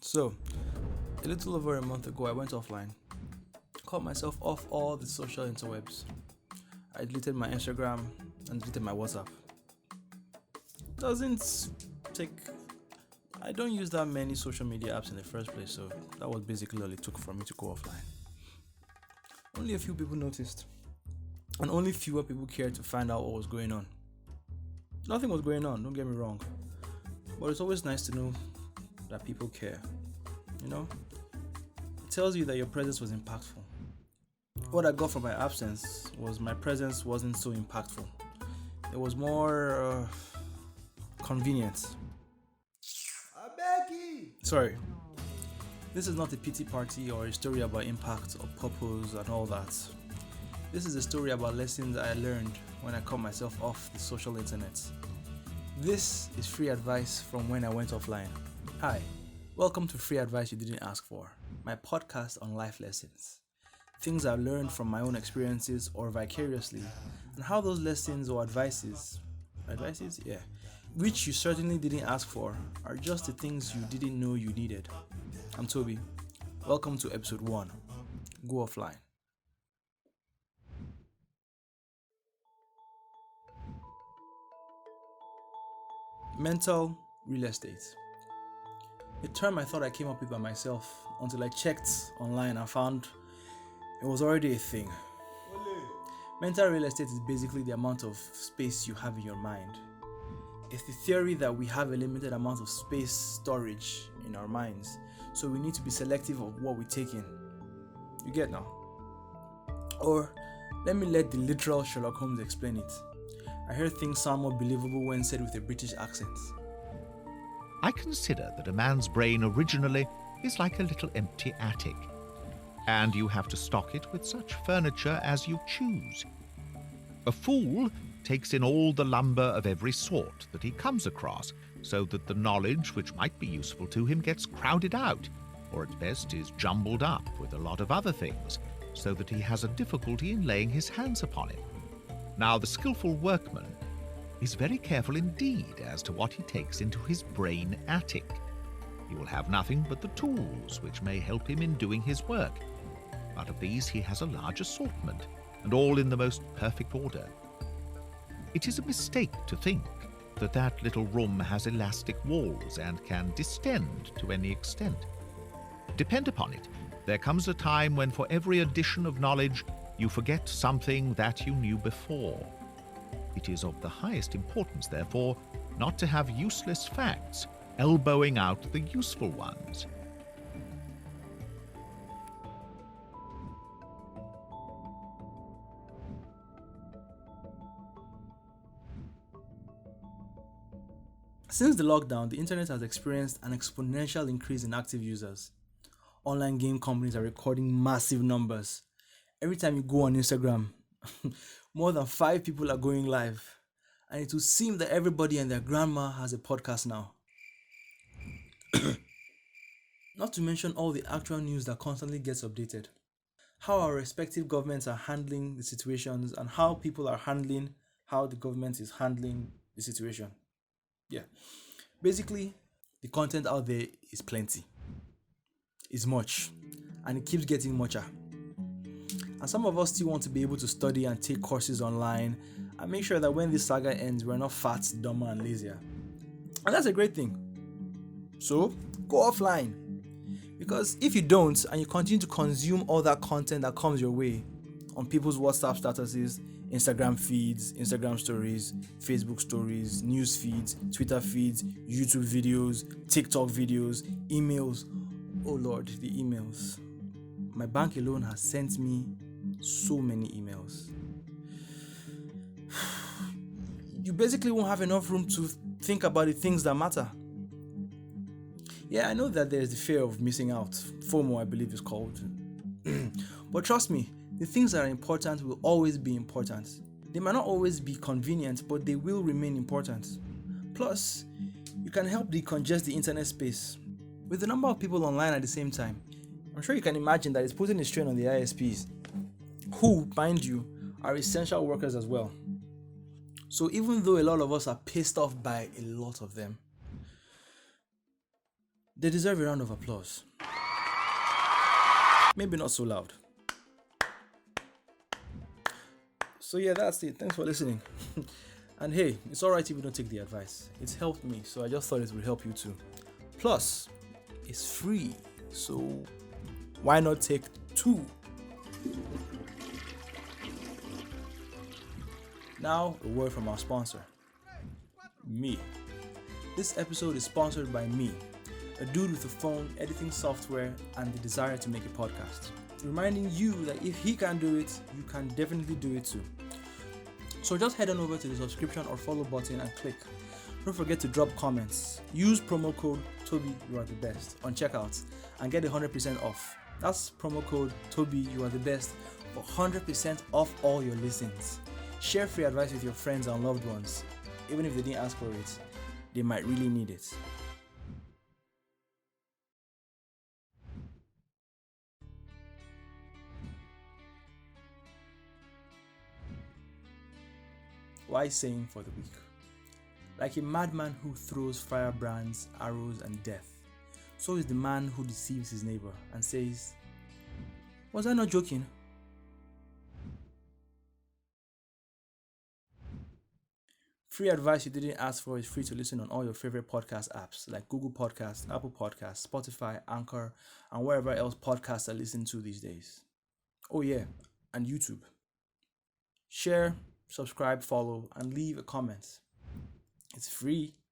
So, a little over a month ago, I went offline, cut myself off all the social interwebs. I deleted my Instagram and deleted my WhatsApp. Doesn't take. I don't use that many social media apps in the first place, so that was basically all it took for me to go offline. Only a few people noticed, and only fewer people cared to find out what was going on. Nothing was going on, don't get me wrong, but it's always nice to know that people care. It tells you that your presence was impactful. What I got from my absence was my presence wasn't so impactful. It was more convenient. Sorry, this is not a pity party or a story about impact or purpose and all that. This is a story about lessons I learned when I cut myself off the social internet. This is free advice from when I went offline. Hi, welcome to Free Advice You Didn't Ask For, my podcast on life lessons. Things I've learned from my own experiences or vicariously, and how those lessons or advices, which you certainly didn't ask for, are just the things you didn't know you needed. I'm Toby. Welcome to episode 1, Go Offline. Mental real estate. A term I thought I came up with by myself until I checked online and found it was already a thing. Mental real estate is basically the amount of space you have in your mind. It's the theory that we have a limited amount of space storage in our minds, so we need to be selective of what we take in. You get now? Or let me let the literal Sherlock Holmes explain it. I heard things sound more believable when said with a British accent. I consider that a man's brain originally is like a little empty attic, and you have to stock it with such furniture as you choose. A fool takes in all the lumber of every sort that he comes across, so that the knowledge which might be useful to him gets crowded out, or at best is jumbled up with a lot of other things, so that he has a difficulty in laying his hands upon it. Now, the skillful workman is very careful indeed as to what he takes into his brain attic. He will have nothing but the tools which may help him in doing his work. Out of these he has a large assortment, and all in the most perfect order. It is a mistake to think that that little room has elastic walls and can distend to any extent. Depend upon it, there comes a time when for every addition of knowledge you forget something that you knew before. It is of the highest importance, therefore, not to have useless facts elbowing out the useful ones. Since the lockdown, the internet has experienced an exponential increase in active users. Online game companies are recording massive numbers. Every time you go on Instagram, more than 5 people are going live. And it would seem that everybody and their grandma has a podcast now. Not to mention all the actual news that constantly gets updated. How our respective governments are handling the situations and how people are handling how the government is handling the situation. Yeah. Basically, the content out there is plenty. It's much. And it keeps getting mucher. And some of us still want to be able to study and take courses online and make sure that when this saga ends, we're not fat, dumber, and lazier. And that's a great thing. So, go offline. Because if you don't and you continue to consume all that content that comes your way on people's WhatsApp statuses, Instagram feeds, Instagram stories, Facebook stories, news feeds, Twitter feeds, YouTube videos, TikTok videos, emails. Oh Lord, the emails. My bank alone has sent me so many emails. You basically won't have enough room to think about the things that matter. Yeah, I know that there's the fear of missing out. FOMO, I believe it's called. But trust me, the things that are important will always be important. They might not always be convenient, but they will remain important. Plus, you can help decongest the internet space. With the number of people online at the same time, I'm sure you can imagine that it's putting a strain on the ISPs, who, mind you, are essential workers as well. So even though a lot of us are pissed off by a lot of them, They deserve a round of applause. Maybe not so loud. So yeah, that's it. Thanks for listening. And hey, it's alright if you don't take the advice. It's helped me, so I just thought it would help you too. Plus, it's free, so why not take 2? Now, a word from our sponsor, me. This episode is sponsored by me, a dude with a phone, editing software, and the desire to make a podcast. Reminding you that if he can do it, you can definitely do it too. So just head on over to the subscription or follow button and click. Don't forget to drop comments. Use promo code Toby You Are The Best on checkout and get 100% off. That's promo code Toby You Are The Best for 100% off all your listens. Share free advice with your friends and loved ones. Even if they didn't ask for it, they might really need it. Wise saying for the week. Like a madman who throws firebrands, arrows, and death, so is the man who deceives his neighbor and says, "Was I not joking?" Free advice you didn't ask for is free to listen on all your favorite podcast apps like Google Podcasts, Apple Podcasts, Spotify, Anchor, and wherever else podcasts are listened to these days. Oh yeah, and YouTube. Share, subscribe, follow, and leave a comment. It's free.